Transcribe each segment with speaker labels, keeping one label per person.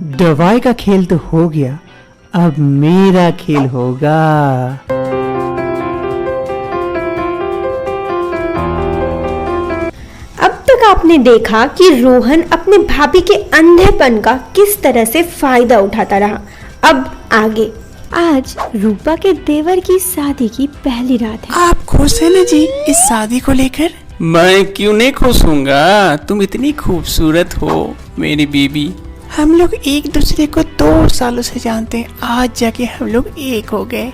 Speaker 1: दवाई का खेल तो हो गया, अब मेरा खेल होगा।
Speaker 2: अब तक आपने देखा कि रोहन अपने भाभी के अंधेपन का किस तरह से फायदा उठाता रहा। अब आगे। आज रूपा के देवर की शादी की पहली रात है।
Speaker 3: आप खुश हैं ना जी इस शादी को लेकर?
Speaker 4: मैं क्यों नहीं खुश हूँगा, तुम इतनी खूबसूरत हो मेरी बीबी।
Speaker 3: हम लोग एक दूसरे को 2 सालों से जानते हैं, आज जाके हम लोग एक हो गए।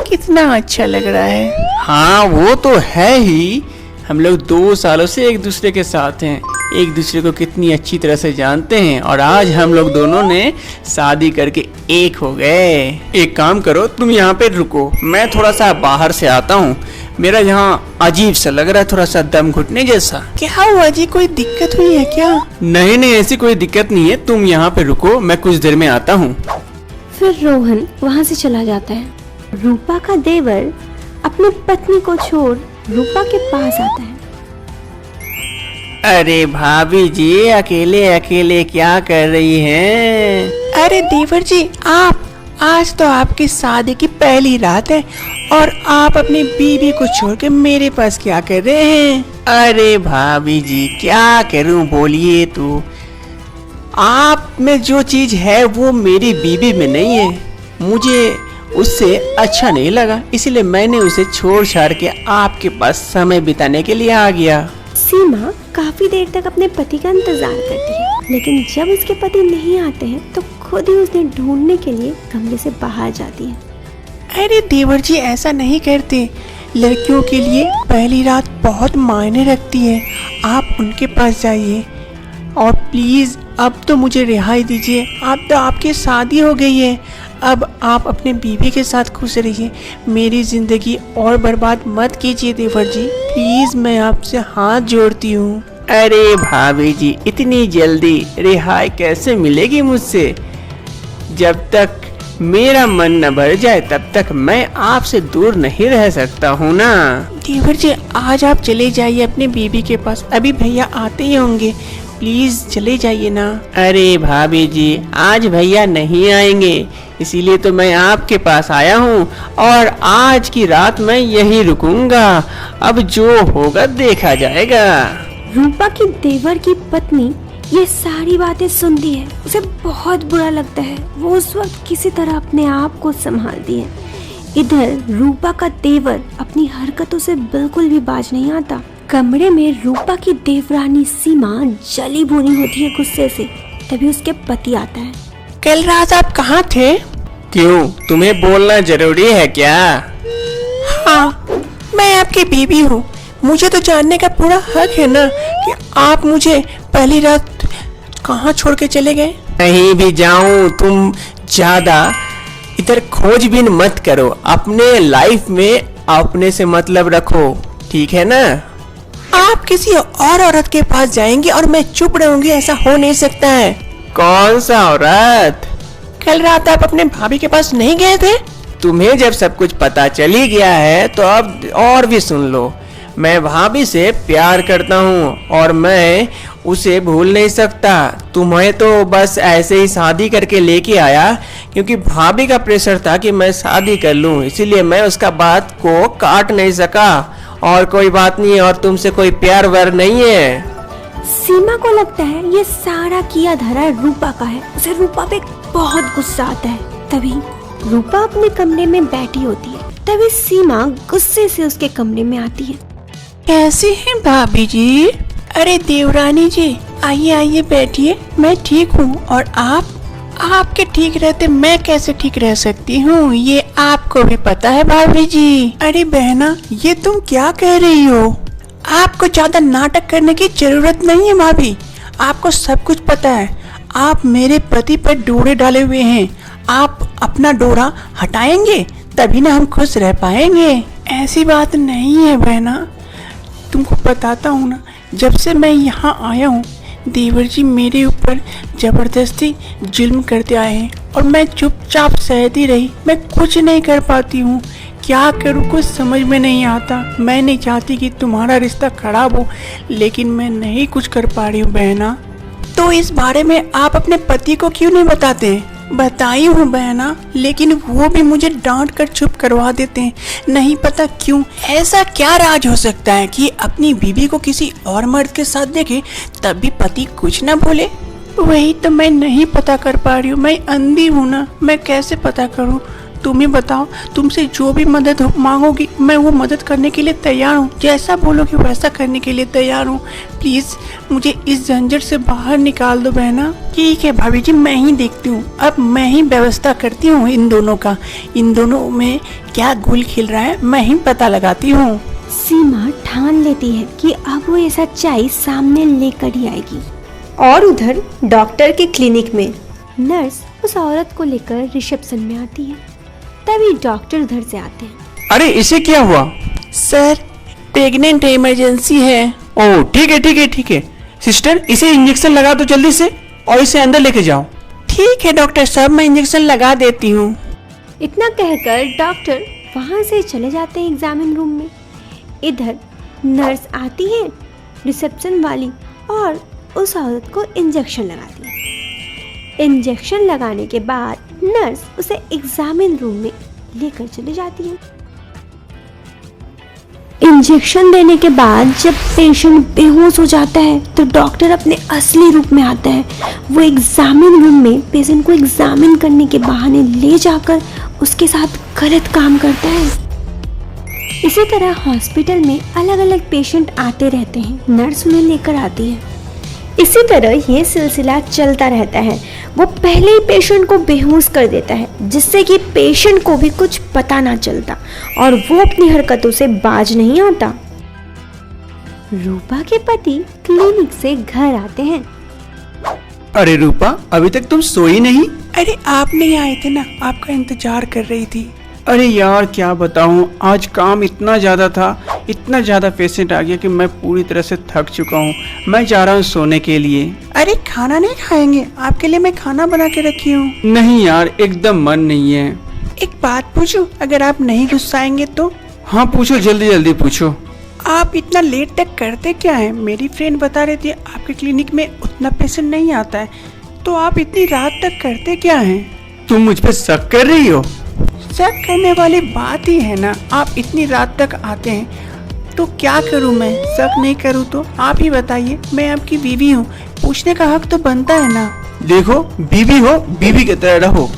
Speaker 3: कितना अच्छा लग रहा है।
Speaker 4: हाँ वो तो है ही, हम लोग 2 सालों से एक दूसरे के साथ हैं, एक दूसरे को कितनी अच्छी तरह से जानते हैं और आज हम लोग दोनों ने शादी करके एक हो गए। एक काम करो, तुम यहाँ पे रुको, मैं थोड़ा सा बाहर से आता हूँ, मेरा यहाँ अजीब सा लग रहा है, थोड़ा सा दम घुटने जैसा।
Speaker 3: क्या हुआ जी, कोई दिक्कत हुई है क्या?
Speaker 4: नहीं नहीं, ऐसी कोई दिक्कत नहीं है, तुम यहाँ पे रुको, मैं कुछ देर में आता हूँ।
Speaker 2: फिर रोहन वहाँ से चला जाता है। रूपा का देवर अपनी पत्नी को छोड़ रूपा के पास आता है।
Speaker 4: अरे भाभी जी, अकेले अकेले क्या कर रही हैं?
Speaker 3: अरे देवर जी, आप आज तो आपकी शादी की पहली रात है और आप अपनी बीवी को छोड़ के मेरे पास क्या कर रहे हैं?
Speaker 4: अरे भाभी जी, क्या करूं, बोलिए तो। आप में जो चीज है वो मेरी बीवी में नहीं है, मुझे उससे अच्छा नहीं लगा, इसलिए मैंने उसे छोड़ छाड़ के आपके पास समय बिताने के लिए आ गया।
Speaker 2: सीमा काफी देर तक अपने पति का इंतजार करती है, लेकिन जब उसके पति नहीं आते हैं तो खुद ही उसे ढूंढने के लिए कमरे से बाहर जाती है।
Speaker 3: अरे देवर जी, ऐसा नहीं करते, लड़कियों के लिए पहली रात बहुत मायने रखती है। आप उनके पास जाइए और प्लीज अब तो मुझे रिहाई दीजिए। अब तो आपकी शादी हो गई है, अब आप अपने बीवी के साथ खुश रहिए, मेरी जिंदगी और बर्बाद मत कीजिए देवर जी, प्लीज मैं आपसे हाथ जोड़ती हूँ।
Speaker 4: अरे भाभी जी, इतनी जल्दी रिहाई कैसे मिलेगी मुझसे? जब तक मेरा मन न भर जाए तब तक मैं आपसे दूर नहीं रह सकता हूँ ना।
Speaker 3: देवर जी, आज आप चले जाइए अपने बीवी के पास, अभी भैया आते ही होंगे, प्लीज चले जाइए ना।
Speaker 4: अरे भाभी जी, आज भैया नहीं आएंगे, इसीलिए तो मैं आपके पास आया हूँ और आज की रात मैं यहीं रुकूंगा, अब जो होगा देखा जाएगा।
Speaker 2: रूपा की देवर की पत्नी ये सारी बातें सुनती है, उसे बहुत बुरा लगता है। वो उस वक्त किसी तरह अपने आप को संभालती है। इधर रूपा का देवर अपनी हरकतों से बिल्कुल भी बाज नहीं आता। कमरे में रूपा की देवरानी सीमा जली भुनी होती है गुस्से से। तभी उसके पति आता है।
Speaker 3: कल रात आप कहाँ थे?
Speaker 4: क्यों, तुम्हें बोलना जरूरी है क्या?
Speaker 3: हाँ, मैं आपकी बीवी हूँ, मुझे तो जानने का पूरा हक है ना कि आप मुझे पहली रात कहाँ छोड़ के चले गए।
Speaker 4: कहीं भी जाऊं, तुम ज्यादा इधर खोजबीन मत करो, अपने लाइफ में अपने से मतलब रखो, ठीक है ना?
Speaker 3: आप किसी और औरत के पास जाएंगे और मैं चुप रहूंगी, ऐसा हो नहीं सकता है।
Speaker 4: कौन सा औरत?
Speaker 3: कल रात आप अपने भाभी के पास नहीं गए थे?
Speaker 4: तुम्हें जब सब कुछ पता चल ही गया है तो अब और भी सुन लो। मैं भाभी से प्यार करता हूँ और मैं उसे भूल नहीं सकता। तुम्हें तो बस ऐसे ही शादी करके लेके आया क्योंकि भाभी का प्रेशर था कि मैं शादी कर लूँ, इसीलिए मैं उसका बात को काट नहीं सका। और कोई बात नहीं है, और तुमसे कोई प्यार व्यार नहीं है।
Speaker 2: सीमा को लगता है ये सारा किया धरा रूपा का है, उसे रूपा पे बहुत गुस्सा आता है। तभी रूपा अपने कमरे में बैठी होती है, तभी सीमा गुस्से से उसके कमरे में आती है।
Speaker 3: कैसे हैं भाभी जी? अरे देवरानी जी, आइए आइए बैठिए, मैं ठीक हूँ। और आप? आपके ठीक रहते मैं कैसे ठीक रह सकती हूँ, ये आपको भी पता है भाभी जी। अरे बहना, ये तुम क्या कह रही हो? आपको ज्यादा नाटक करने की जरूरत नहीं है भाभी, आपको सब कुछ पता है। आप मेरे पति पर डोरे डाले हुए हैं, आप अपना डोरा हटाएंगे तभी ना हम खुश रह पाएंगे। ऐसी बात नहीं है बहना, तुमको बताता हूँ ना, जब से मैं यहाँ आया हूँ देवर जी मेरे ऊपर जबरदस्ती जुल्म करते आए हैं और मैं चुपचाप सहती रही, मैं कुछ नहीं कर पाती हूँ। क्या करूँ कुछ समझ में नहीं आता। मैं नहीं चाहती कि तुम्हारा रिश्ता खराब हो, लेकिन मैं नहीं कुछ कर पा रही हूँ बहना। तो इस बारे में आप अपने पति को क्यों नहीं बताते? बताई हूँ बहना, लेकिन वो भी मुझे डांट कर चुप करवा देते हैं। नहीं पता क्यों। ऐसा क्या राज हो सकता है कि अपनी बीवी को किसी और मर्द के साथ देखे तब भी पति कुछ ना बोले? वही तो मैं नहीं पता कर पा रही हूँ। मैं अंधी हूँ ना, मैं कैसे पता करूँ? तुम ही बताओ। तुमसे जो भी मदद मांगोगी मैं वो मदद करने के लिए तैयार हूँ। जैसा बोलोगे वैसा करने के लिए तैयार हूँ। प्लीज मुझे इस झंझट से बाहर निकाल दो बहना। ठीक है भाभी जी, मैं ही देखती हूँ। अब मैं ही व्यवस्था करती हूँ इन दोनों का। इन दोनों में क्या गुल खिल रहा है मैं ही पता लगाती हूँ।
Speaker 2: सीमा ठान लेती है कि अब वो ये सच्चाई सामने लेकर ही आएगी। और उधर डॉक्टर के क्लिनिक में नर्स उस औरत को लेकर रिसेप्शन में आती है। तभी डॉक्टर उधर से आते हैं।
Speaker 4: अरे इसे क्या हुआ?
Speaker 3: सर, प्रेग्नेंट इमरजेंसी है।
Speaker 4: ओह ठीक है ठीक है ठीक है। सिस्टर इसे इंजेक्शन लगा दो जल्दी से और इसे अंदर लेके जाओ।
Speaker 3: ठीक है डॉक्टर साहब, मैं इंजेक्शन लगा देती हूँ।
Speaker 2: इतना कहकर डॉक्टर वहाँ से चले जाते हैं एग्जामिन रूम में। इधर नर्स आती है रिसेप्शन वाली और उस औरत को इंजेक्शन लगाती है। इंजेक्शन लगाने के बाद नर्स उसे एग्जामिन रूम में लेकर चली जाती है। इंजेक्शन देने के बाद जब पेशेंट बेहोश हो जाता है तो डॉक्टर अपने असली रूप में आता है। वो एग्जामिन रूम में पेशेंट को एग्जामिन करने के बहाने ले जाकर उसके साथ गलत काम करता है। इसी तरह हॉस्पिटल में अलग अलग पेशेंट आते रहते हैं, नर्स उन्हें लेकर आती है। इसी तरह ये सिलसिला चलता रहता है। वो पहले ही पेशेंट को बेहोश कर देता है जिससे कि पेशेंट को भी कुछ पता ना चलता और वो अपनी हरकतों से बाज नहीं आता। रूपा के पति क्लिनिक से घर आते हैं।
Speaker 4: अरे रूपा, अभी तक तुम सोई नहीं?
Speaker 3: अरे आप नहीं आए थे ना, आपका इंतजार कर रही थी।
Speaker 4: अरे यार क्या बताऊं, आज काम इतना ज्यादा था, इतना ज्यादा पेशेंट आ गया कि मैं पूरी तरह से थक चुका हूँ। मैं जा रहा हूँ सोने के लिए।
Speaker 3: अरे खाना नहीं खाएंगे? आपके लिए मैं खाना बना के रखी हूँ।
Speaker 4: नहीं यार, एकदम मन नहीं है।
Speaker 3: एक बात पूछूं, अगर आप नहीं गुस्साएंगे तो?
Speaker 4: हाँ पूछो, जल्दी जल्दी पूछो।
Speaker 3: आप इतना लेट तक करते क्या है? मेरी फ्रेंड बता रही थी आपके क्लिनिक में उतना पेशेंट नहीं आता है, तो आप इतनी रात तक करते क्या है?
Speaker 4: तुम मुझ पे शक कर रही हो?
Speaker 3: शक करने वाली बात ही है ना। आप इतनी रात तक आते हैं तो क्या करूं मैं? शक नहीं करूं तो आप ही बताइए। मैं आपकी बीवी हूं, पूछने का हक तो बनता है ना।
Speaker 4: देखो, बीवी हो बीवी की तरह रहो।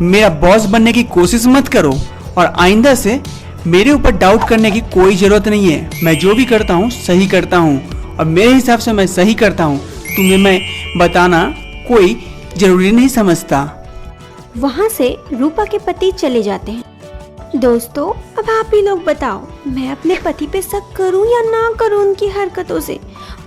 Speaker 4: मेरा बॉस बनने की कोशिश मत करो और आइंदा से मेरे ऊपर डाउट करने की कोई जरूरत नहीं है। मैं जो भी करता हूँ सही करता हूँ और मेरे हिसाब से मैं सही करता हूँ। तुम्हें मैं बताना कोई जरूरी नहीं समझता।
Speaker 2: वहाँ से रूपा के पति चले जाते हैं। दोस्तों, अब आप ही लोग बताओ, मैं अपने पति पे शक करूं या ना करूं उनकी हरकतों से?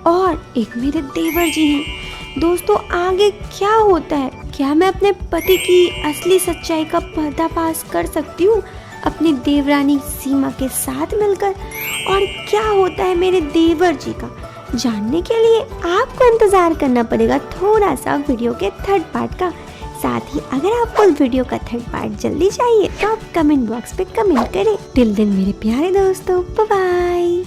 Speaker 2: और एक मेरे देवर जी हैं। दोस्तों, आगे क्या होता है? क्या मैं अपने पति की असली सच्चाई का पर्दाफाश कर सकती हूँ अपनी देवरानी सीमा के साथ मिलकर? और क्या होता है मेरे देवर जी का? जानने के लिए आपको इंतजार करना पड़ेगा थोड़ा सा वीडियो के थर्ड पार्ट का। साथ ही अगर आपको वीडियो का थर्ड पार्ट जल्दी चाहिए तो आप कमेंट बॉक्स पे कमेंट करें। टिल देन मेरे प्यारे दोस्तों, बाय बाय।